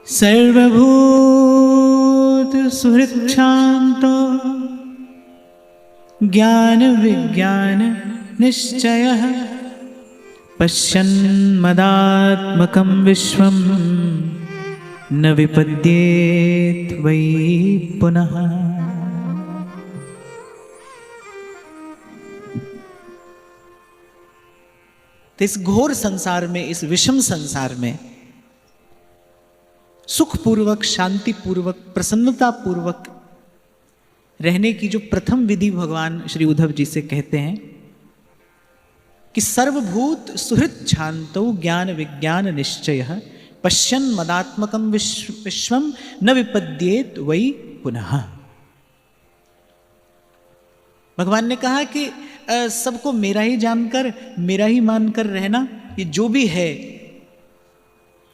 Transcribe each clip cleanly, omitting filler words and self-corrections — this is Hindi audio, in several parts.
सर्वभूत सुहृच्छान्तो ज्ञान विज्ञान निश्चयः पश्यन्मदात्मकं विश्वं न विपद्येत वै पुनः। तो इस घोर संसार में, इस विषम संसार में सुखपूर्वक, शांतिपूर्वक, प्रसन्नतापूर्वक रहने की जो प्रथम विधि भगवान श्री उद्धव जी से कहते हैं कि सर्वभूत सुहृद शांतो ज्ञान विज्ञान निश्चयः पश्यन् मदात्मकं विश्वं न विपद्येत वै पुनः। भगवान ने कहा कि सबको मेरा ही जानकर, मेरा ही मानकर रहना, ये जो भी है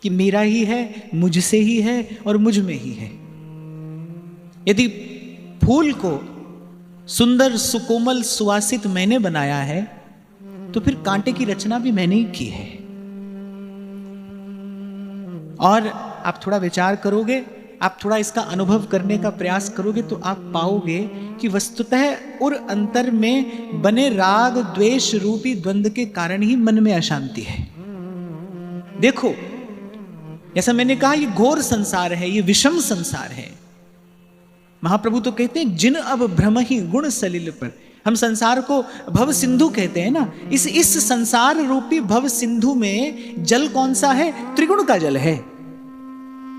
कि मेरा ही है, मुझसे ही है और मुझ में ही है। यदि फूल को सुंदर, सुकोमल, सुवासित मैंने बनाया है तो फिर कांटे की रचना भी मैंने ही की है। और आप थोड़ा विचार करोगे, आप थोड़ा इसका अनुभव करने का प्रयास करोगे तो आप पाओगे कि वस्तुतः और अंतर में बने राग द्वेष रूपी द्वंद्व के कारण ही मन में अशांति है। देखो, जैसा मैंने कहा, ये घोर संसार है, ये विषम संसार है। महाप्रभु तो कहते हैं जिन अब भ्रम ही गुण सलिल पर। हम संसार को भव सिंधु कहते हैं ना। इस संसार रूपी भव सिंधु में जल कौन सा है? त्रिगुण का जल है।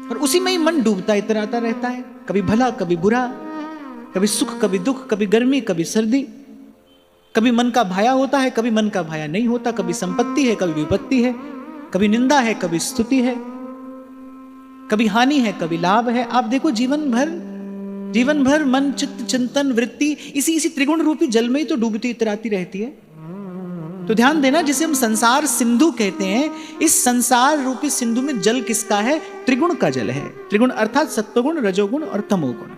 और उसी में ही मन डूबता इतराता रहता है, कभी भला कभी बुरा, कभी सुख कभी दुख, कभी गर्मी कभी सर्दी, कभी मन का भाया होता है, कभी मन का भाया नहीं होता, कभी संपत्ति है कभी विपत्ति है, कभी निंदा है कभी स्तुति है, कभी हानि है कभी लाभ है। आप देखो जीवन भर मन चित्त चिंतन वृत्ति इसी त्रिगुण रूपी जल में ही तो डूबती इतराती रहती है। तो ध्यान देना, जिसे हम संसार सिंधु कहते हैं, इस संसार रूपी सिंधु में जल किसका है? त्रिगुण का जल है। त्रिगुण अर्थात सत्वगुण, रजोगुण और तमोगुण।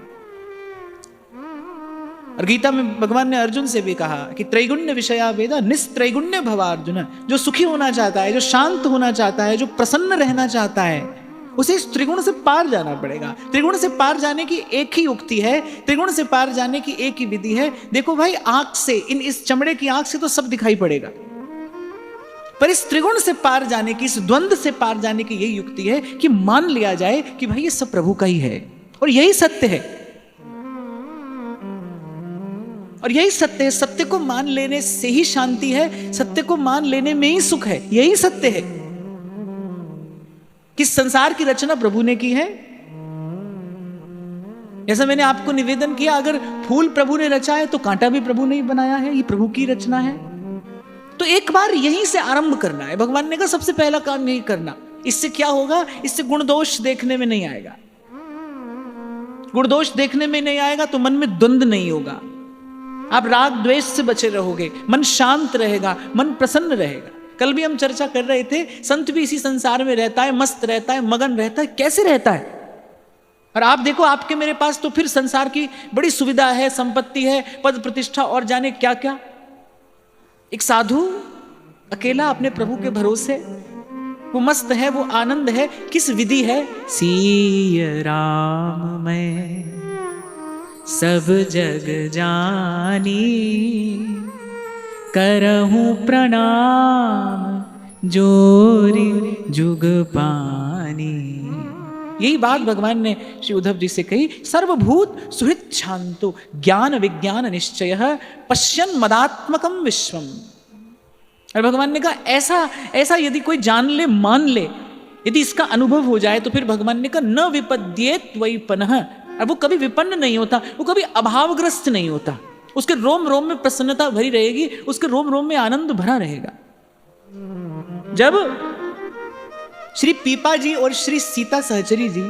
और गीता में भगवान ने अर्जुन से भी कहा कि त्रैगुण्य विषया वेदा निस्त्रैगुण्य भवा अर्जुन। जो सुखी होना चाहता है, जो शांत होना चाहता है, जो प्रसन्न रहना चाहता है, उसे इस त्रिगुण से पार जाना पड़ेगा। त्रिगुण से पार जाने की एक ही युक्ति है, त्रिगुण से पार जाने की एक ही विधि है। देखो भाई, आंख से, इस चमड़े की आंख से तो सब दिखाई पड़ेगा, पर इस त्रिगुण से पार जाने की, इस द्वंद्व से पार जाने की यही युक्ति है कि मान लिया जाए कि भाई ये सब प्रभु का ही है और यही सत्य है। और यही सत्य है। सत्य को मान लेने से ही शांति है, सत्य को मान लेने में ही सुख है। यही सत्य है कि संसार की रचना प्रभु ने की है। जैसा मैंने आपको निवेदन किया, अगर फूल प्रभु ने रचा है तो कांटा भी प्रभु ने ही बनाया है, ये प्रभु की रचना है। तो एक बार यहीं से आरंभ करना है। भगवान ने कहा सबसे पहला काम यही करना। इससे क्या होगा? इससे गुण दोष देखने में नहीं आएगा। गुण दोष देखने में नहीं आएगा तो मन में द्वंद्व नहीं होगा, आप राग द्वेष से बचे रहोगे, मन शांत रहेगा, मन प्रसन्न रहेगा। कल भी हम चर्चा कर रहे थे, संत भी इसी संसार में रहता है, मस्त रहता है, मगन रहता है। कैसे रहता है? और आप देखो, आपके मेरे पास तो फिर संसार की बड़ी सुविधा है, संपत्ति है, पद प्रतिष्ठा और जाने क्या क्या। एक साधु अकेला अपने प्रभु के भरोसे, वो मस्त है, वो आनंद है। किस विधि है? सिय राम मैं सब जग जानी, करहूं प्रणाम जोरी जुग पानी। यही बात भगवान ने श्री उद्धव जी से कही। सर्वभूत सुहृद शांतो ज्ञान विज्ञान निश्चयः पश्यन् मदात्मकं विश्वम। और भगवान ने कहा ऐसा यदि कोई जान ले, मान ले, यदि इसका अनुभव हो जाए तो फिर भगवान ने कहा न विपद्येत वै पुनः। और वो कभी विपन्न नहीं होता, वो कभी अभावग्रस्त नहीं होता। उसके रोम रोम में प्रसन्नता भरी रहेगी, उसके रोम रोम में आनंद भरा रहेगा। जब श्री पीपा जी और श्री सीता सहचरी जी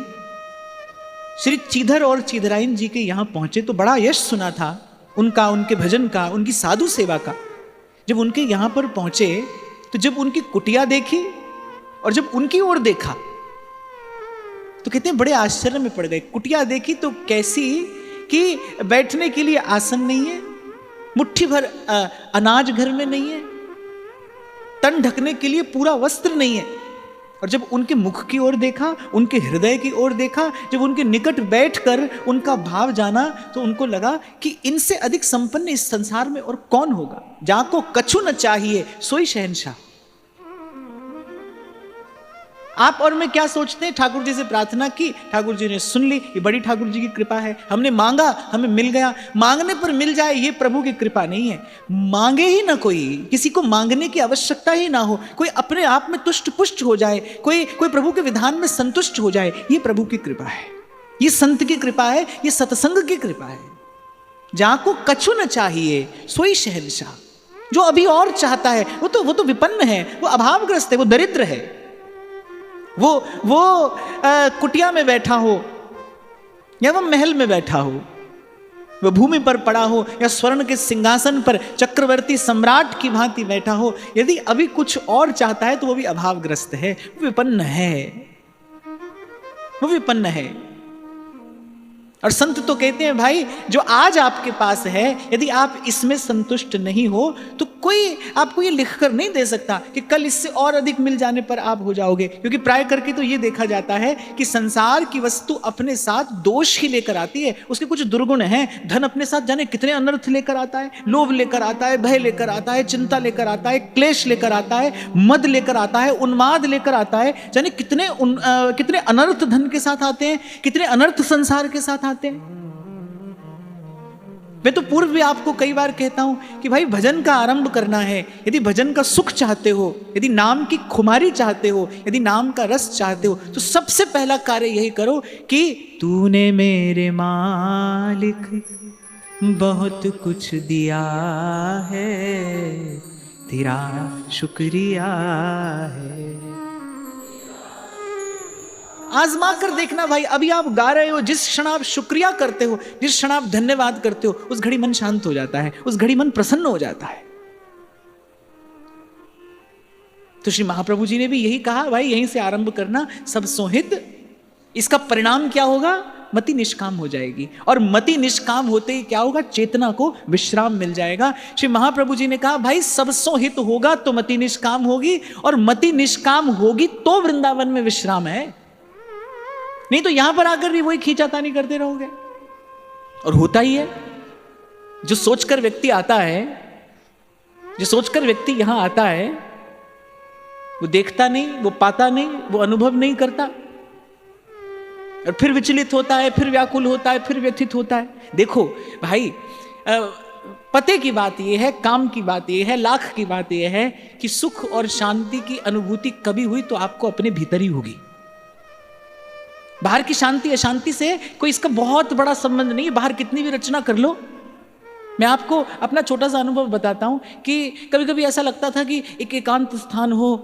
श्री चीधर और चीधराइन जी के यहां पहुंचे तो बड़ा यश सुना था उनका, उनके भजन का, उनकी साधु सेवा का। जब उनके यहां पर पहुंचे तो जब उनकी कुटिया देखी और जब उनकी ओर देखा तो कहते हैं बड़े आश्चर्य में पड़ गए। कुटिया देखी तो कैसी कि बैठने के लिए आसन नहीं है, मुट्ठी भर अनाज घर में नहीं है, तन ढकने के लिए पूरा वस्त्र नहीं है। और जब उनके मुख की ओर देखा, उनके हृदय की ओर देखा, जब उनके निकट बैठकर उनका भाव जाना, तो उनको लगा कि इनसे अधिक संपन्न इस संसार में और कौन होगा। जाको कछु न चाहिए सोई शहंशाह। आप और मैं क्या सोचते हैं? ठाकुर जी से प्रार्थना की, ठाकुर जी ने सुन ली, ये बड़ी ठाकुर जी की कृपा है। हमने मांगा, हमें मिल गया। मांगने पर मिल जाए ये प्रभु की कृपा नहीं है। मांगे ही ना कोई, किसी को मांगने की आवश्यकता ही ना हो, कोई अपने आप में तुष्ट पुष्ट हो जाए, कोई प्रभु के विधान में संतुष्ट हो जाए, ये प्रभु की कृपा है, ये संत की कृपा है, ये सत्संग की कृपा है। जाको कछु न चाहिए सोई शहंशाह। जो अभी और चाहता है वो तो विपन्न है, वो अभावग्रस्त है, वो दरिद्र है। वो कुटिया में बैठा हो या वो महल में बैठा हो, वो भूमि पर पड़ा हो या स्वर्ण के सिंहासन पर चक्रवर्ती सम्राट की भांति बैठा हो, यदि अभी कुछ और चाहता है तो वो भी अभावग्रस्त है, वो विपन्न है, वो विपन्न है। और संत तो कहते हैं भाई जो आज आपके पास है, यदि आप इसमें संतुष्ट नहीं हो तो कोई आपको ये लिखकर नहीं दे सकता कि कल इससे और अधिक मिल जाने पर आप हो जाओगे। क्योंकि प्राय करके तो ये देखा जाता है कि संसार की वस्तु अपने साथ दोष ही लेकर आती है, उसके कुछ दुर्गुण हैं। धन अपने साथ जाने कितने अनर्थ लेकर आता है, लोभ लेकर आता है, भय लेकर आता है, चिंता लेकर आता है, क्लेश लेकर आता है, मद लेकर आता है, उन्माद लेकर आता है, जाने कितने अनर्थ धन के साथ आते हैं, कितने अनर्थ संसार के साथ आते हैं। मैं तो पूर्व भी आपको कई बार कहता हूं कि भाई भजन का आरंभ करना है, यदि भजन का सुख चाहते हो, यदि नाम की खुमारी चाहते हो, यदि नाम का रस चाहते हो, तो सबसे पहला कार्य यही करो कि तूने मेरे मालिक बहुत कुछ दिया है, तेरा शुक्रिया है। आजमा कर देखना भाई, अभी आप गा रहे हो, जिस क्षण आप शुक्रिया करते हो, जिस क्षण आप धन्यवाद करते हो, उस घड़ी मन शांत हो जाता है, उस घड़ी मन प्रसन्न हो जाता है। तो श्री महाप्रभु जी ने भी यही कहा, भाई यहीं से आरंभ करना, सब सोहित। इसका परिणाम क्या होगा? मति निष्काम हो जाएगी, और मति निष्काम होते ही क्या होगा? चेतना को विश्राम मिल जाएगा। श्री महाप्रभु जी ने कहा भाई सब सोहित होगा तो मति निष्काम होगी, और मति निष्काम होगी तो वृंदावन में विश्राम है, नहीं तो यहां पर आकर भी वही खींचातानी करते रहोगे। और होता ही है, जो सोचकर व्यक्ति आता है, जो सोचकर व्यक्ति यहां आता है, वो देखता नहीं, वो पाता नहीं, वो अनुभव नहीं करता, और फिर विचलित होता है, फिर व्याकुल होता है, फिर व्यथित होता है। देखो भाई, पते की बात यह है, काम की बात यह है, लाख की बात यह है कि सुख और शांति की अनुभूति कभी हुई तो आपको अपने भीतर ही होगी। बाहर की शांति अशांति से कोई इसका बहुत बड़ा संबंध नहीं है, बाहर कितनी भी रचना कर लो। मैं आपको अपना छोटा सा अनुभव बताता हूं कि कभी कभी ऐसा लगता था कि एक एकांत स्थान हो,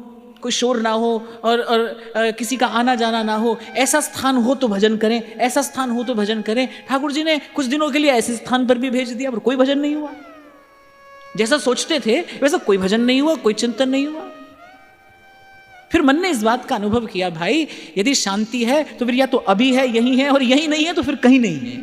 कोई शोर ना हो, और किसी का आना जाना ना हो, ऐसा स्थान हो तो भजन करें, ऐसा स्थान हो तो भजन करें। ठाकुर जी ने कुछ दिनों के लिए ऐसे स्थान पर भी भेज दिया, पर कोई भजन नहीं हुआ। जैसा सोचते थे वैसा कोई भजन नहीं हुआ, कोई चिंतन नहीं हुआ। फिर मन ने इस बात का अनुभव किया, भाई यदि शांति है तो फिर या तो अभी है, यही है, और यही नहीं है तो फिर कहीं नहीं है।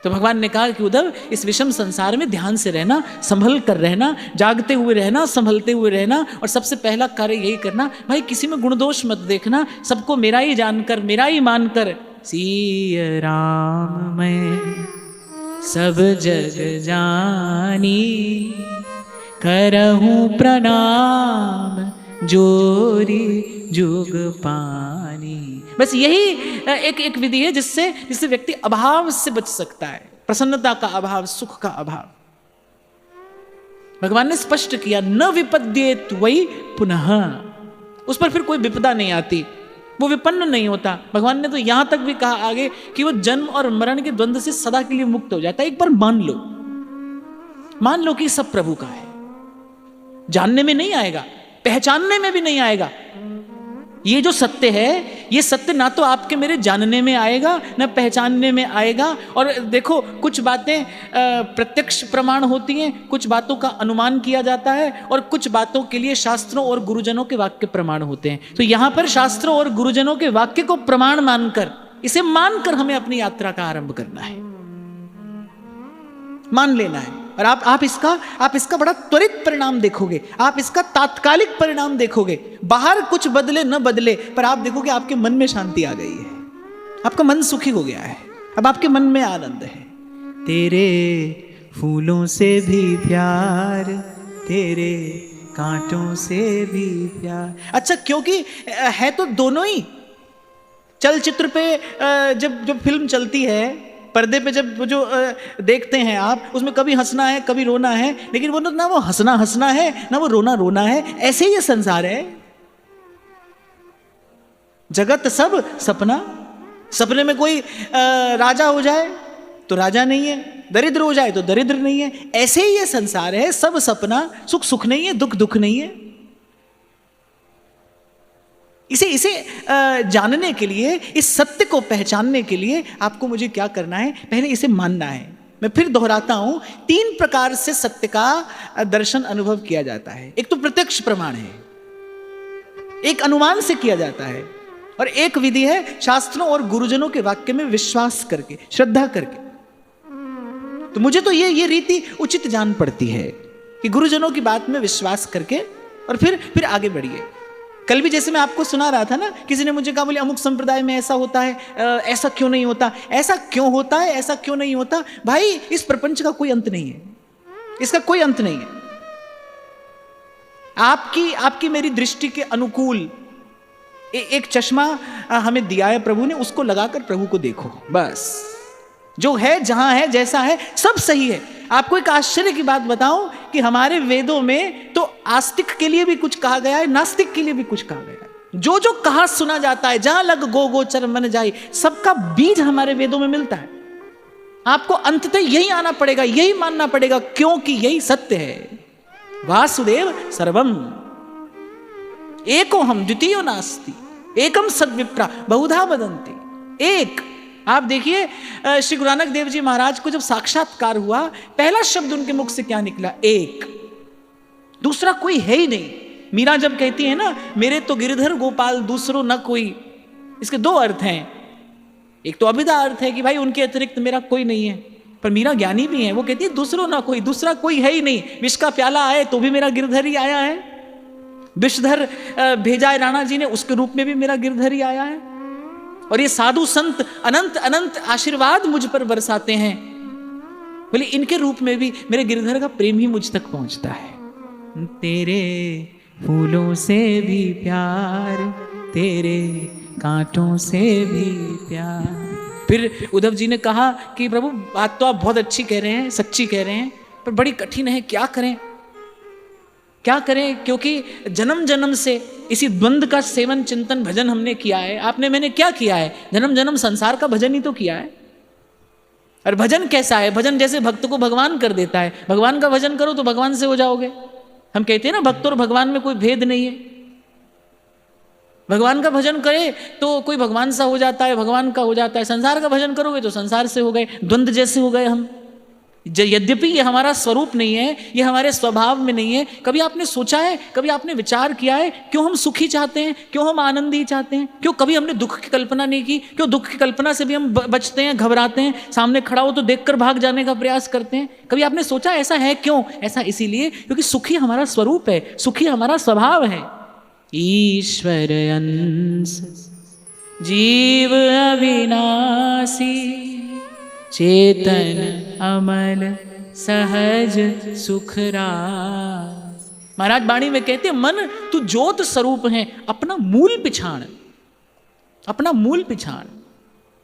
तो भगवान ने कहा कि उद्धव, इस विषम संसार में ध्यान से रहना, संभल कर रहना, जागते हुए रहना, संभलते हुए रहना, और सबसे पहला कार्य यही करना, भाई किसी में गुण दोष मत देखना, सबको मेरा ही जानकर, मेरा ही मानकर, सिया राम मैं सब जग जानी, करहूं प्रणाम जोरी जुग पानी। बस यही एक विधि है जिससे व्यक्ति अभाव से बच सकता है, प्रसन्नता का अभाव, सुख का अभाव। भगवान ने स्पष्ट किया, न विपद्येत वै पुनः, उस पर फिर कोई विपदा नहीं आती, वो विपन्न नहीं होता। भगवान ने तो यहां तक भी कहा आगे कि वो जन्म और मरण के द्वंद्व से सदा के लिए मुक्त हो जाता है। एक बार मान लो कि सब प्रभु का है, जानने में नहीं आएगा, पहचानने में भी नहीं आएगा। ये जो सत्य है, ये सत्य ना तो आपके मेरे जानने में आएगा, ना पहचानने में आएगा। और देखो, कुछ बातें प्रत्यक्ष प्रमाण होती हैं, कुछ बातों का अनुमान किया जाता है, और कुछ बातों के लिए शास्त्रों और गुरुजनों के वाक्य प्रमाण होते हैं। तो यहां पर शास्त्रों और गुरुजनों के वाक्य को प्रमाण मानकर, इसे मानकर हमें अपनी यात्रा का आरंभ करना है, मान लेना है। और आप इसका बड़ा त्वरित परिणाम देखोगे, आप इसका तात्कालिक परिणाम देखोगे। बाहर कुछ बदले न बदले, पर आप देखोगे आपके मन में शांति आ गई है, आपका मन सुखी हो गया है, अब आपके मन में आनंद है। तेरे फूलों से भी प्यार, तेरे कांटों से भी प्यार। अच्छा, क्योंकि है तो दोनों ही। चलचित्र पे जब फिल्म चलती है, पर्दे पे जब जो देखते हैं आप, उसमें कभी हंसना है कभी रोना है, लेकिन वो ना वो हंसना है ना वो रोना है। ऐसे ही ये संसार है। जगत सब सपना। सपने में कोई राजा हो जाए तो राजा नहीं है, दरिद्र हो जाए तो दरिद्र नहीं है। ऐसे ही ये संसार है, सब सपना, सुख नहीं है, दुख नहीं है। इसे जानने के लिए, इस सत्य को पहचानने के लिए आपको मुझे क्या करना है? पहले इसे मानना है। मैं फिर दोहराता हूं, 3 प्रकार से सत्य का दर्शन अनुभव किया जाता है। एक तो प्रत्यक्ष प्रमाण है, एक अनुमान से किया जाता है, और एक विधि है शास्त्रों और गुरुजनों के वाक्य में विश्वास करके, श्रद्धा करके। तो मुझे तो ये रीति उचित जान पड़ती है कि गुरुजनों की बात में विश्वास करके और फिर आगे बढ़िए। कल भी जैसे मैं आपको सुना रहा था ना, किसी ने मुझे कहा, बोले अमुक संप्रदाय में ऐसा होता है, ऐसा क्यों नहीं होता, ऐसा क्यों होता है, ऐसा क्यों नहीं होता। भाई, इस प्रपंच का कोई अंत नहीं है, इसका कोई अंत नहीं है। आपकी मेरी दृष्टि के अनुकूल एक चश्मा हमें दिया है प्रभु ने, उसको लगाकर प्रभु को देखो बस। जो है, जहां है, जैसा है, सब सही है। आपको एक आश्चर्य की बात बताऊं कि हमारे वेदों में तो आस्तिक के लिए भी कुछ कहा गया है, नास्तिक के लिए भी कुछ कहा गया है। जो कहा सुना जाता है, जहां लग गोचर मन जाए, सबका बीज हमारे वेदों में मिलता है। आपको अंततः यही आना पड़ेगा, यही मानना पड़ेगा, क्योंकि यही सत्य है। वासुदेव सर्वम एको हम द्वितीयो नास्ति, एकम सद्विप्रा बहुधा वदन्ति। एक, आप देखिए श्री गुरु नानक देव जी महाराज को जब साक्षात्कार हुआ, पहला शब्द उनके मुख से क्या निकला? एक। दूसरा कोई है ही नहीं। मीरा जब कहती है ना, मेरे तो गिरधर गोपाल दूसरो न कोई, इसके 2 अर्थ हैं। एक तो अभिधा अर्थ है कि भाई उनके अतिरिक्त मेरा कोई नहीं है, पर मीरा ज्ञानी भी है, वो कहती है दूसरो ना कोई, दूसरा कोई है ही नहीं। विष का प्याला आए तो भी मेरा गिरधर ही आया है, विषधर भेजा है राणा जी ने, उसके रूप में भी मेरा गिरधर ही आया है। और ये साधु संत अनंत अनंत आशीर्वाद मुझ पर बरसाते हैं, बोले इनके रूप में भी मेरे गिरधर का प्रेम ही मुझ तक पहुंचता है। तेरे फूलों से भी प्यार, तेरे कांटों से भी प्यार। फिर उद्धव जी ने कहा कि प्रभु, बात तो आप बहुत अच्छी कह रहे हैं, सच्ची कह रहे हैं, पर बड़ी कठिन है, क्या करें क्या करें? क्योंकि जन्म जन्म से इसी द्वंद्व का सेवन चिंतन भजन हमने किया है। आपने मैंने क्या किया है? जन्म जन्म संसार का भजन ही तो किया है। और भजन कैसा है? भजन जैसे भक्त को भगवान कर देता है। भगवान का भजन करो तो भगवान से हो जाओगे। हम कहते हैं ना, भक्त और भगवान में कोई भेद नहीं है। भगवान का भजन करे तो कोई भगवान सा हो जाता है, भगवान का हो जाता है। संसार का भजन करोगे तो संसार से हो गए, द्वंद्व जैसे हो गए हम। यद्यपि ये हमारा स्वरूप नहीं है, ये हमारे स्वभाव में नहीं है। कभी आपने सोचा है, कभी आपने विचार किया है, क्यों हम सुखी चाहते हैं, क्यों हम आनंदी चाहते हैं? क्यों कभी हमने दुख की कल्पना नहीं की? क्यों दुख की कल्पना से भी हम बचते हैं, घबराते हैं, सामने खड़ा हो तो देखकर भाग जाने का प्रयास करते हैं? कभी आपने सोचा ऐसा है क्यों? ऐसा इसीलिए क्योंकि सुखी हमारा स्वरूप है, सुखी हमारा स्वभाव है। ईश्वर अंश जीव अविनाशी, चेतन अमल सहज सुखरा। महाराज बाणी में कहते हैं, मन तू ज्योत स्वरूप है, अपना मूल पिछाड़, अपना मूल पिछाड़।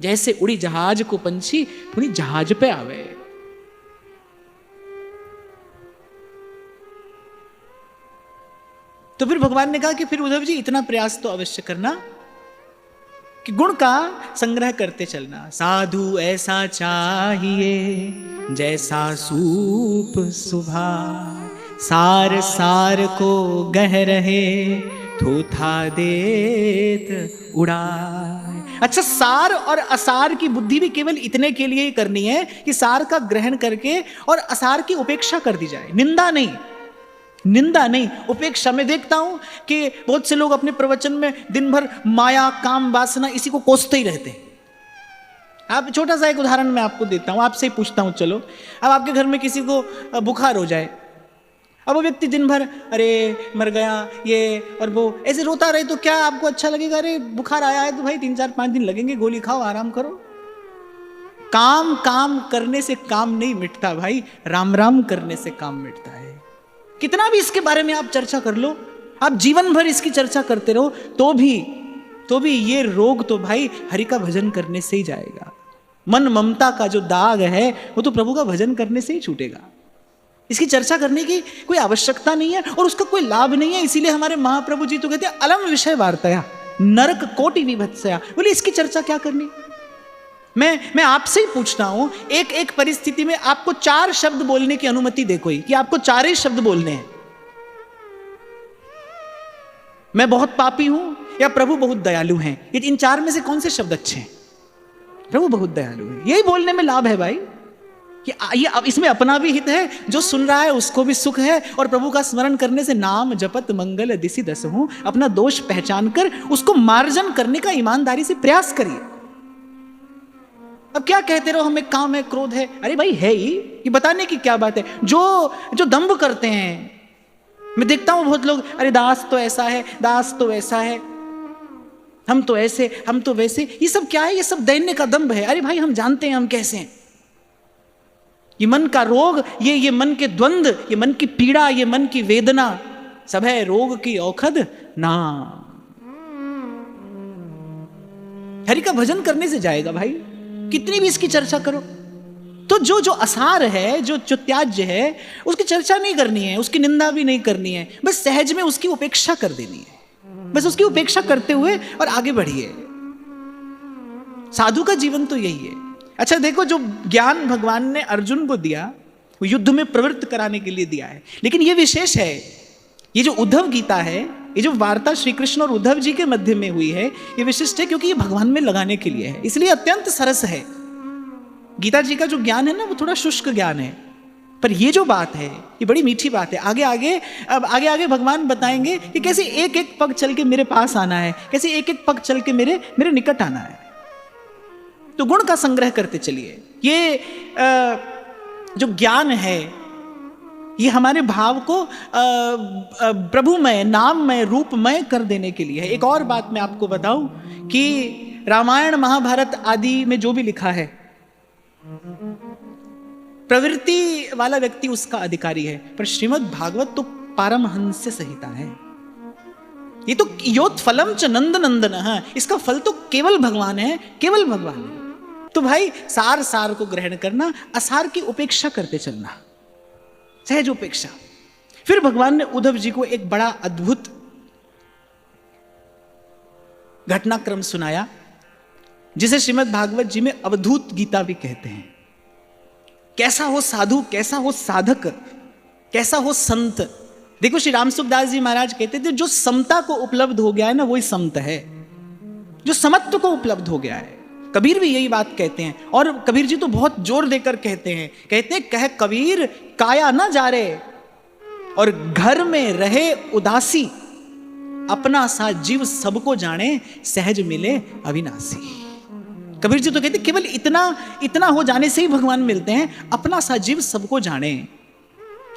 जैसे उड़ी जहाज को पंछी पूरी जहाज पे आवे। तो फिर भगवान ने कहा कि फिर उद्धव जी इतना प्रयास तो अवश्य करना कि गुण का संग्रह करते चलना। साधु ऐसा चाहिए जैसा सूप सुभा, सार सार को गह रहे थोथा देत उड़ाए। अच्छा, सार और असार की बुद्धि भी केवल इतने के लिए ही करनी है कि सार का ग्रहण करके और असार की उपेक्षा कर दी जाए। निंदा नहीं, निंदा नहीं, उपेक्षा। में देखता हूं कि बहुत से लोग अपने प्रवचन में दिन भर माया काम वासना इसी को कोसते ही रहते हैं। आप छोटा सा एक उदाहरण मैं आपको देता हूँ, आपसे ही पूछता हूँ। चलो, अब आपके घर में किसी को बुखार हो जाए, अब वो व्यक्ति दिन भर अरे मर गया ये और वो ऐसे रोता रहे तो क्या आपको अच्छा लगेगा? अरे बुखार आया है तो भाई 3-4-5 दिन लगेंगे, गोली खाओ, आराम करो। काम काम करने से काम नहीं मिटता भाई, राम राम करने से काम मिटता है। कितना भी इसके बारे में आप चर्चा कर लो, आप जीवन भर इसकी चर्चा करते रहो, तो भी ये रोग तो भाई हरि का भजन करने से ही जाएगा। मन ममता का जो दाग है वो तो प्रभु का भजन करने से ही छूटेगा। इसकी चर्चा करने की कोई आवश्यकता नहीं है और उसका कोई लाभ नहीं है। इसीलिए हमारे महाप्रभु जी तो कहते हैं अलम विषय वार्तया नरक कोटि विभत्सया। बोले इसकी चर्चा क्या करनी? मैं आपसे ही पूछता हूं, एक एक परिस्थिति में आपको 4 शब्द बोलने की अनुमति दे कोई, कि आपको 4 ही शब्द बोलने हैं। मैं बहुत पापी हूं या प्रभु बहुत दयालु हैं, इन 4 में से कौन से शब्द अच्छे हैं? प्रभु बहुत दयालु है, यही बोलने में लाभ है भाई। कि ये अब इसमें अपना भी हित है, जो सुन रहा है उसको भी सुख है, और प्रभु का स्मरण करने से नाम जपत मंगल दिसि दसहु, अपना दोष पहचान कर उसको मार्जन करने का ईमानदारी से प्रयास करिए। अब क्या कहते रहो हमें काम है, क्रोध है, अरे भाई है ही, ये बताने की क्या बात है? जो दंभ करते हैं, मैं देखता हूं बहुत लोग, अरे दास तो ऐसा है, दास तो वैसा है, हम तो ऐसे, हम तो वैसे, ये सब क्या है? ये सब दैन्य का दंभ है। अरे भाई हम जानते हैं हम कैसे हैं। ये मन का रोग, ये मन के द्वंद, ये मन की पीड़ा, ये मन की वेदना, सब है रोग की औखद नाम। हरि का भजन करने से जाएगा भाई, कितनी भी इसकी चर्चा करो। तो जो असार है, जो त्याज्य है, उसकी चर्चा नहीं करनी है, उसकी निंदा भी नहीं करनी है, बस सहज में उसकी उपेक्षा कर देनी है। बस उसकी उपेक्षा करते हुए और आगे बढ़िए। साधु का जीवन तो यही है। अच्छा देखो, जो ज्ञान भगवान ने अर्जुन को दिया वो युद्ध में प्रवृत्त कराने के लिए दिया है, लेकिन ये विशेष है, ये जो उद्धव गीता है, ये जो वार्ता श्री कृष्ण और उद्धव जी के मध्य में हुई है, ये विशिष्ट है क्योंकि ये भगवान में लगाने के लिए है, इसलिए अत्यंत सरस है। गीता जी का जो ज्ञान है ना, वो थोड़ा शुष्क ज्ञान है, पर ये जो बात है ये बड़ी मीठी बात है। आगे भगवान बताएंगे कि कैसे एक एक पग चल के मेरे पास आना है, कैसे एक एक पग चल के मेरे निकट आना है। तो गुण का संग्रह करते चलिए। ये जो ज्ञान है ये हमारे भाव को प्रभुमय, नाममय, रूपमय कर देने के लिए है। एक और बात मैं आपको बताऊं कि रामायण महाभारत आदि में जो भी लिखा है, प्रवृत्ति वाला व्यक्ति उसका अधिकारी है, पर श्रीमद् भागवत तो पारमहंस्य संहिता है। ये तो योत्फलम च नंद नंदन, इसका फल तो केवल भगवान है, केवल भगवान है। तो भाई सार को ग्रहण करना, असार की उपेक्षा करते चलना, सहज उपेक्षा। फिर भगवान ने उद्धव जी को एक बड़ा अद्भुत घटनाक्रम सुनाया, जिसे श्रीमद् भागवत जी में अवधूत गीता भी कहते हैं। कैसा हो साधु, कैसा हो साधक, कैसा हो संत। देखो श्री राम सुखदास जी महाराज कहते थे, जो समता को उपलब्ध हो गया है ना, वही संत है, जो समत्व को उपलब्ध हो गया है। कबीर भी यही बात कहते हैं, और कबीर जी तो बहुत जोर देकर कहते हैं कह कबीर काया ना जा रे, और घर में रहे उदासी, अपना सा जीव सबको जाने, सहज मिले अविनाशी। कबीर जी तो कहते केवल इतना हो जाने से ही भगवान मिलते हैं, अपना सा जीव सबको जाने।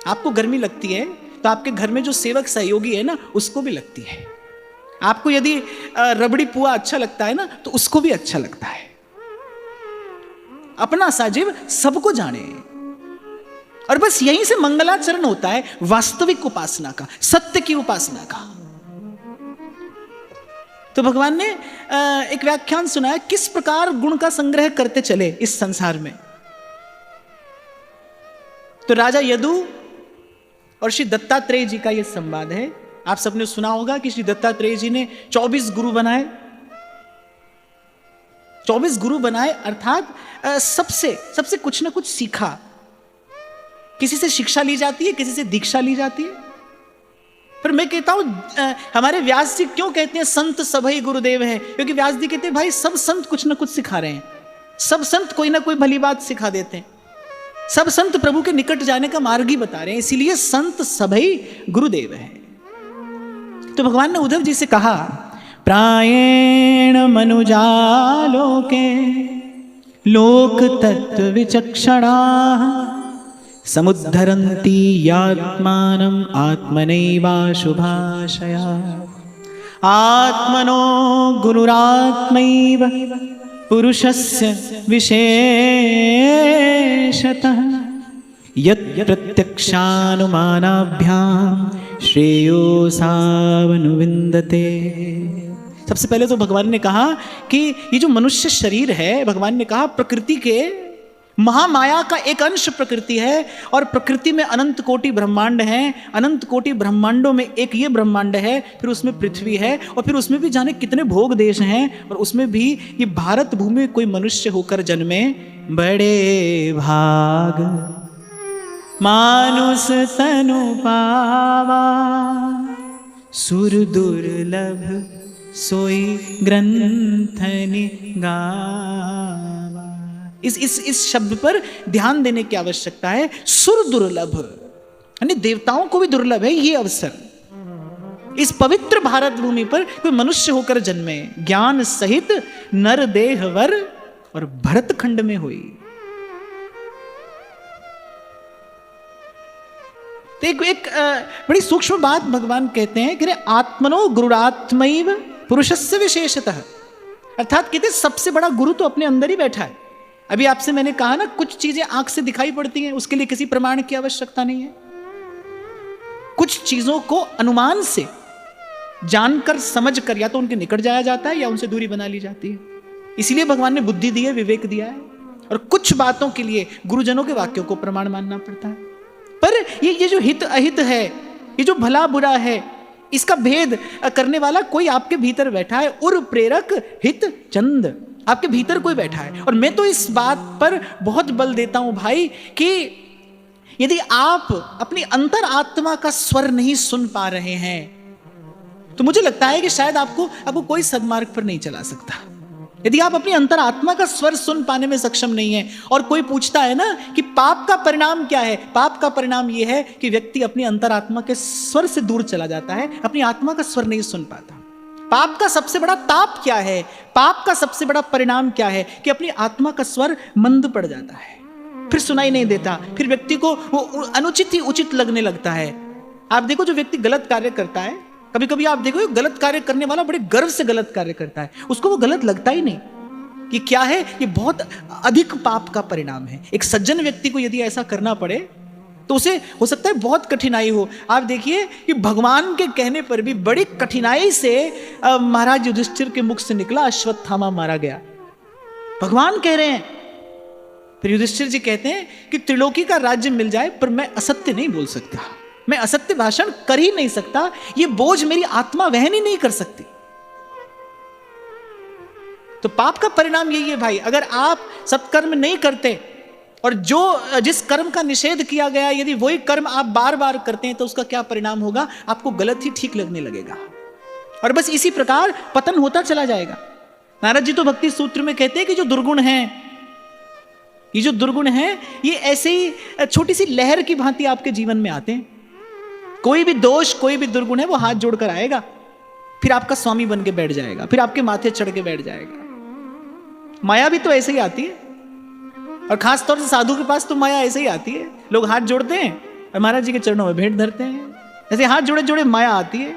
आपको गर्मी लगती है तो आपके घर में जो सेवक सहयोगी है ना, उसको भी लगती है। आपको यदि रबड़ी पुआ अच्छा लगता है ना, तो उसको भी अच्छा लगता है। अपना सा जीव सबको जाने, और बस यहीं से मंगलाचरण होता है वास्तविक उपासना का, सत्य की उपासना का। तो भगवान ने एक व्याख्यान सुनाया, किस प्रकार गुण का संग्रह करते चले इस संसार में। तो राजा यदु और श्री दत्तात्रेय जी का यह संवाद है। आप सबने सुना होगा कि श्री दत्तात्रेय जी ने 24 गुरु बनाए। 24 गुरु बनाए अर्थात सबसे कुछ ना कुछ सीखा। किसी से शिक्षा ली जाती है, किसी से दीक्षा ली जाती है। पर मैं कहता हूं, हमारे व्यास जी क्यों कहते हैं संत सभई गुरुदेव हैं? क्योंकि व्यास जी कहते हैं भाई सब संत कुछ ना कुछ सिखा रहे हैं, सब संत कोई ना कोई भली बात सिखा देते हैं, सब संत प्रभु के निकट जाने का मार्ग ही बता रहे हैं, इसीलिए संत सभई गुरुदेव हैं। तो भगवान ने उद्धव जी से कहा, प्रायेण मनुजालोके लोक तत्व विचक्षणा समुद्धरन्ति यात्मानम् आत्मनैवाशुभाशया आत्मनो गुरुरात्मैव पुरुषस्य विशेषतः यत् प्रत्यक्षानुमानाभ्यां श्रेयोसावनुविन्दते। सबसे पहले तो भगवान ने कहा कि ये जो मनुष्य शरीर है, भगवान ने कहा प्रकृति के महामाया का एक अंश प्रकृति है और प्रकृति में अनंत कोटि ब्रह्मांड हैं। अनंत कोटि ब्रह्मांडों में एक ये ब्रह्मांड है, फिर उसमें पृथ्वी है और फिर उसमें भी जाने कितने भोग देश हैं और उसमें भी ये भारत भूमि कोई मनुष्य होकर जन्मे बड़े भाग मानुष तनु पावा सुर दुर्लभ सोई ग्रंथनि गावा। इस शब्द पर ध्यान देने की आवश्यकता है। सुर दुर्लभ यानी देवताओं को भी दुर्लभ है ये अवसर। इस पवित्र भारत भूमि पर कोई मनुष्य होकर जन्मे, ज्ञान सहित नर देह वर और भरत खंड में हुई। तो एक बड़ी सूक्ष्म बात भगवान कहते हैं कि आत्मनो गुरुरात्मैव पुरुषस्य विशेषतः, अर्थात कहते सबसे बड़ा गुरु तो अपने अंदर ही बैठा है। अभी आपसे मैंने कहा ना, कुछ चीजें आंख से दिखाई पड़ती हैं, उसके लिए किसी प्रमाण की आवश्यकता नहीं है। कुछ चीजों को अनुमान से जानकर समझकर या तो उनके निकट जाया जाता है या उनसे दूरी बना ली जाती है। इसीलिए भगवान ने बुद्धि दी है, विवेक दिया है और कुछ बातों के लिए गुरुजनों के वाक्यों को प्रमाण मानना पड़ता है। पर ये जो हित अहित है, ये जो भला बुरा है, इसका भेद करने वाला कोई आपके भीतर बैठा है। उर प्रेरक हित चंद, आपके भीतर कोई बैठा है। और मैं तो इस बात पर बहुत बल देता हूं भाई कि यदि आप अपनी अंतर आत्मा का स्वर नहीं सुन पा रहे हैं तो मुझे लगता है कि शायद आपको कोई सद्मार्ग पर नहीं चला सकता। यदि आप अपनी अंतर आत्मा का स्वर सुन पाने में सक्षम नहीं है, और कोई पूछता है ना कि पाप का परिणाम क्या है, पाप का परिणाम यह है कि व्यक्ति अपनी अंतर आत्मा के स्वर से दूर चला जाता है, अपनी आत्मा का स्वर नहीं सुन पाता। पाप का सबसे बड़ा ताप क्या है, पाप का सबसे बड़ा परिणाम क्या है कि अपनी आत्मा का स्वर मंद पड़ जाता है, फिर सुनाई नहीं देता, फिर व्यक्ति को वो अनुचित ही उचित लगने लगता है। आप देखो जो व्यक्ति गलत कार्य करता है, कभी कभी आप देखो गलत कार्य करने वाला बड़े गर्व से गलत कार्य करता है, उसको वो गलत लगता ही नहीं। कि क्या है, ये बहुत अधिक पाप का परिणाम है। एक सज्जन व्यक्ति को यदि ऐसा करना पड़े तो उसे हो सकता है बहुत कठिनाई हो। आप देखिए कि भगवान के कहने पर भी बड़ी कठिनाई से महाराज युधिष्ठिर के मुख से निकला अश्वत्थामा मारा गया। भगवान कह रहे हैं, फिर युधिष्ठिर जी कहते हैं कि त्रिलोकी का राज्य मिल जाए पर मैं असत्य नहीं बोल सकता, मैं असत्य भाषण कर ही नहीं सकता, ये बोझ मेरी आत्मा वहन ही नहीं कर सकती। तो पाप का परिणाम यही है भाई, अगर आप सत्कर्म नहीं करते और जिस कर्म का निषेध किया गया यदि वही कर्म आप बार बार करते हैं तो उसका क्या परिणाम होगा, आपको गलत ही ठीक लगने लगेगा और बस इसी प्रकार पतन होता चला जाएगा। नारद जी तो भक्ति सूत्र में कहते हैं कि जो दुर्गुण हैं, ये जो दुर्गुण हैं ये ऐसे ही छोटी सी लहर की भांति आपके जीवन में आते हैं। कोई भी दोष, कोई भी दुर्गुण है वो हाथ जोड़कर आएगा, फिर आपका स्वामी बन के बैठ जाएगा, फिर आपके माथे चढ़ के बैठ जाएगा। माया भी तो ऐसे ही आती है और खास तौर से साधु के पास तो माया ऐसे ही आती है। लोग हाथ जोड़ते हैं और महाराज जी के चरणों में भेंट धरते हैं, ऐसे हाथ जोड़े जोड़े माया आती है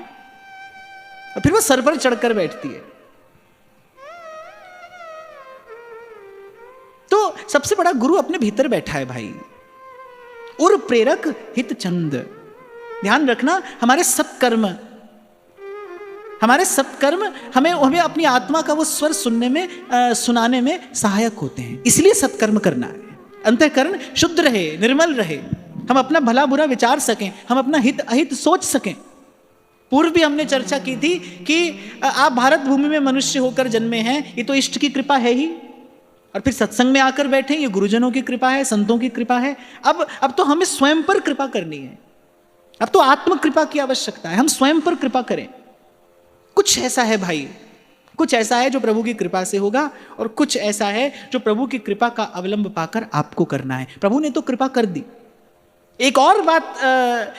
और फिर वो सर पर चढ़कर बैठती है। तो सबसे बड़ा गुरु अपने भीतर बैठा है भाई। उर प्रेरक हित चंद, ध्यान रखना हमारे सत्कर्म हमें अपनी आत्मा का वो स्वर सुनाने में सहायक होते हैं, इसलिए सत्कर्म करना है। अंतःकरण शुद्ध रहे, निर्मल रहे, हम अपना भला बुरा विचार सकें, हम अपना हित अहित सोच सकें। पूर्व भी हमने चर्चा की थी कि आप भारत भूमि में मनुष्य होकर जन्मे हैं, ये तो इष्ट की कृपा है ही, और फिर सत्संग में आकर बैठे, ये गुरुजनों की कृपा है, संतों की कृपा है। अब तो हमें स्वयं पर कृपा करनी है, अब तो आत्म कृपा की आवश्यकता है, हम स्वयं पर कृपा करें। कुछ ऐसा है भाई, कुछ ऐसा है जो प्रभु की कृपा से होगा और कुछ ऐसा है जो प्रभु की कृपा का अवलंब पाकर आपको करना है। प्रभु ने तो कृपा कर दी। एक और बात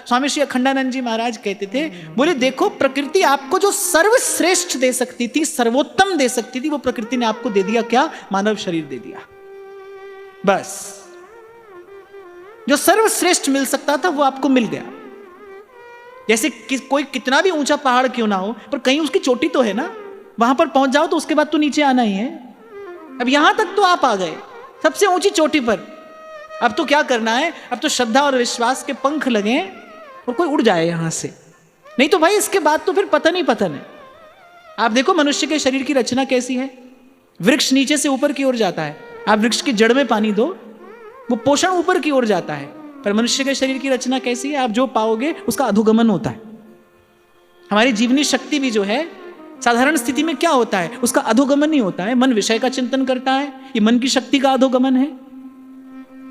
स्वामी श्री अखंडानंद जी महाराज कहते थे, बोले देखो प्रकृति आपको जो सर्वश्रेष्ठ दे सकती थी, सर्वोत्तम दे सकती थी, वो प्रकृति ने आपको दे दिया क्या? मानव शरीर दे दिया। बस जो सर्वश्रेष्ठ मिल सकता था वो आपको मिल गया। जैसे कोई कितना भी ऊंचा पहाड़ क्यों ना हो, पर कहीं उसकी चोटी तो है ना, वहां पर पहुंच जाओ तो उसके बाद तो नीचे आना ही है। अब यहां तक तो आप आ गए, सबसे ऊंची चोटी पर। अब तो क्या करना है, अब तो श्रद्धा और विश्वास के पंख लगे और कोई उड़ जाए यहां से, नहीं तो भाई इसके बाद तो फिर पतन ही पतन है। आप देखो मनुष्य के शरीर की रचना कैसी है, वृक्ष नीचे से ऊपर की ओर जाता है, आप वृक्ष की जड़ में पानी दो, वो पोषण ऊपर की ओर जाता है। पर मनुष्य के शरीर की रचना कैसी है, आप जो पाओगे उसका अधोगमन होता है। हमारी जीवनी शक्ति भी जो है साधारण स्थिति में क्या होता है, उसका अधोगमन ही होता है। मन विषय का चिंतन करता है, ये मन की शक्ति का अधोगमन है।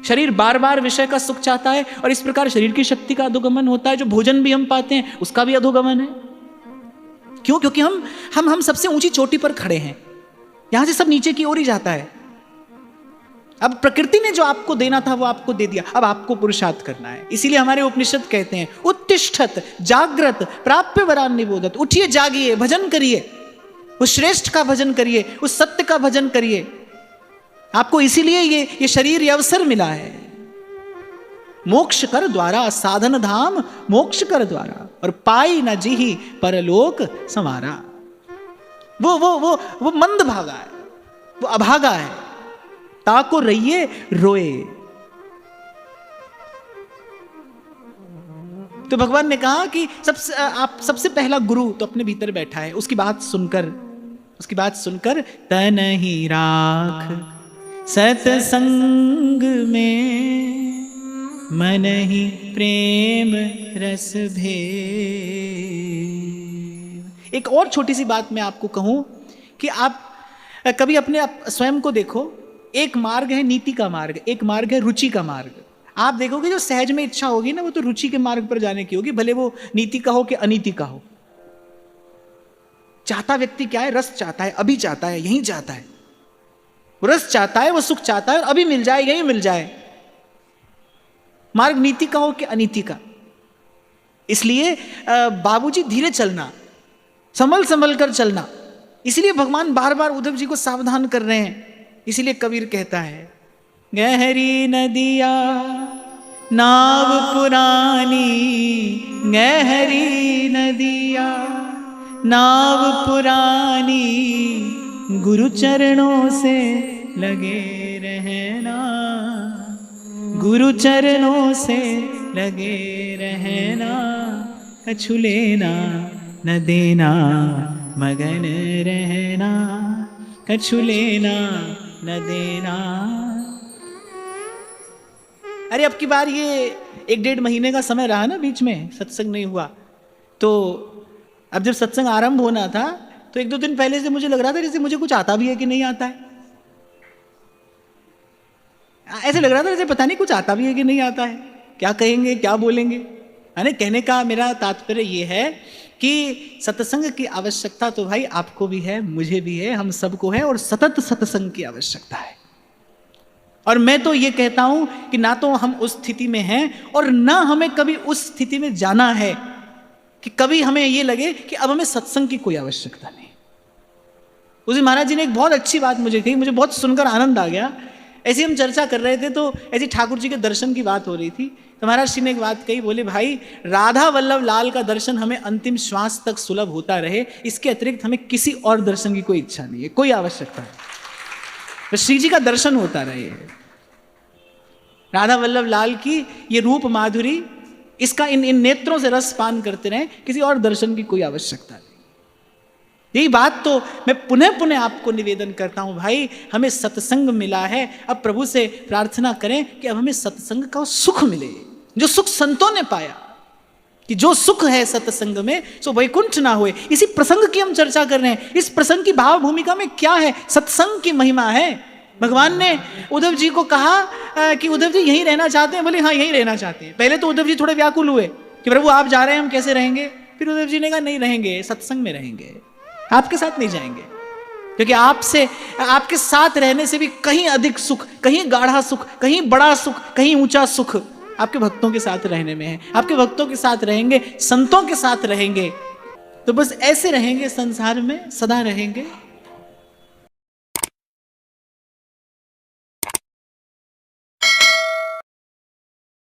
शरीर बार बार विषय का सुख चाहता है और इस प्रकार शरीर की शक्ति का अधोगमन होता है। जो भोजन भी हम पाते हैं उसका भी अधोगमन है। क्यों? क्योंकि हम सबसे ऊंची चोटी पर खड़े हैं, यहां से सब नीचे की ओर ही जाता है। अब प्रकृति ने जो आपको देना था वो आपको दे दिया, अब आपको पुरुषार्थ करना है। इसीलिए हमारे उपनिषद कहते हैं उत्तिष्ठत जागृत प्राप्य वरान निबोधत। उठिए, जागिए, भजन करिए, उस श्रेष्ठ का भजन करिए, उस सत्य का भजन करिए। आपको इसीलिए ये शरीर, ये अवसर मिला है। मोक्ष कर द्वारा साधन धाम मोक्ष कर द्वारा, और पाई न जिहि परलोक संवारा। वो मंद भागा है, वो अभागा है, ताको रहिए रोए। तो भगवान ने कहा कि सबसे पहला गुरु तो अपने भीतर बैठा है, उसकी बात सुनकर तन ही राख सतसंग में, मन ही प्रेम रस भेद। एक और छोटी सी बात मैं आपको कहूं कि आप कभी अपने स्वयं को देखो। एक मार्ग है नीति का मार्ग, एक मार्ग है रुचि का मार्ग। आप देखोगे जो सहज में इच्छा होगी ना, वो तो रुचि के मार्ग पर जाने की होगी, भले वो नीति का हो कि अनीति का हो। चाहता व्यक्ति क्या है, रस चाहता है, अभी चाहता है, यहीं चाहता है। वो रस चाहता है, वो सुख चाहता है, अभी मिल जाए, यहीं मिल जाए। मार्ग नीति का हो कि अनीति का। इसलिए बाबूजी धीरे चलना, संभल कर चलना। इसलिए भगवान बार बार उद्धव जी को सावधान कर रहे हैं। इसीलिए कबीर कहता है, गहरी नदिया नाव पुरानी, गहरी नदिया नाव पुरानी, गुरु चरणों से लगे रहना, गुरु चरणों से लगे रहना, कछु लेना न देना मगन रहना, कछु लेना न देना। अरे अब की बार ये 1-1.5 महीने का समय रहा ना, बीच में सत्संग नहीं हुआ, तो अब जब सत्संग आरंभ होना था तो 1-2 दिन पहले से मुझे लग रहा था जैसे मुझे कुछ आता भी है कि नहीं आता है। ऐसे लग रहा था जैसे पता नहीं कुछ आता भी है कि नहीं आता है, क्या कहेंगे, क्या बोलेंगे। यानी कहने का मेरा तात्पर्य ये है कि सत्संग की आवश्यकता तो भाई आपको भी है, मुझे भी है, हम सबको है, और सतत सत्संग की आवश्यकता है। और मैं तो ये कहता हूं कि ना तो हम उस स्थिति में हैं और ना हमें कभी उस स्थिति में जाना है कि कभी हमें ये लगे कि अब हमें सत्संग की कोई आवश्यकता नहीं। उस दिन महाराज जी ने एक बहुत अच्छी बात मुझे कही, मुझे बहुत सुनकर आनंद आ गया। ऐसी हम चर्चा कर रहे थे तो ऐसी ठाकुर जी के दर्शन की बात हो रही थी, तो महाराज जी ने एक बात कही, बोले भाई राधा वल्लभ लाल का दर्शन हमें अंतिम श्वास तक सुलभ होता रहे, इसके अतिरिक्त हमें किसी और दर्शन की कोई इच्छा नहीं है, कोई आवश्यकता नहीं, तो श्री जी का दर्शन होता रहे। राधा वल्लभ लाल की ये रूप माधुरी, इसका इन नेत्रों से रस पान करते रहे, किसी और दर्शन की कोई आवश्यकता नहीं। यही बात तो मैं पुनः पुनः आपको निवेदन करता हूं, भाई हमें सत्संग मिला है, अब प्रभु से प्रार्थना करें कि अब हमें सत्संग का सुख मिले, जो सुख संतों ने पाया, कि जो सुख है सत्संग में सो वैकुंठ ना होए। इसी प्रसंग की हम चर्चा कर रहे हैं। इस प्रसंग की भाव भूमिका में क्या है, सत्संग की महिमा है। भगवान ने उद्धव जी को कहा कि उद्धव जी यहीं रहना चाहते हैं, बोले हाँ यहीं रहना चाहते हैं। पहले तो उद्धव जी थोड़े व्याकुल हुए कि प्रभु आप जा रहे हैं, हम कैसे रहेंगे। फिर उद्धव जी ने कहा नहीं रहेंगे, सत्संग में रहेंगे, आपके साथ नहीं जाएंगे, क्योंकि आपके साथ रहने से भी कहीं अधिक सुख, कहीं गाढ़ा सुख, कहीं बड़ा सुख, कहीं ऊंचा सुख आपके भक्तों के साथ रहने में है। आपके भक्तों के साथ रहेंगे, संतों के साथ रहेंगे, तो बस ऐसे रहेंगे, संसार में सदा रहेंगे।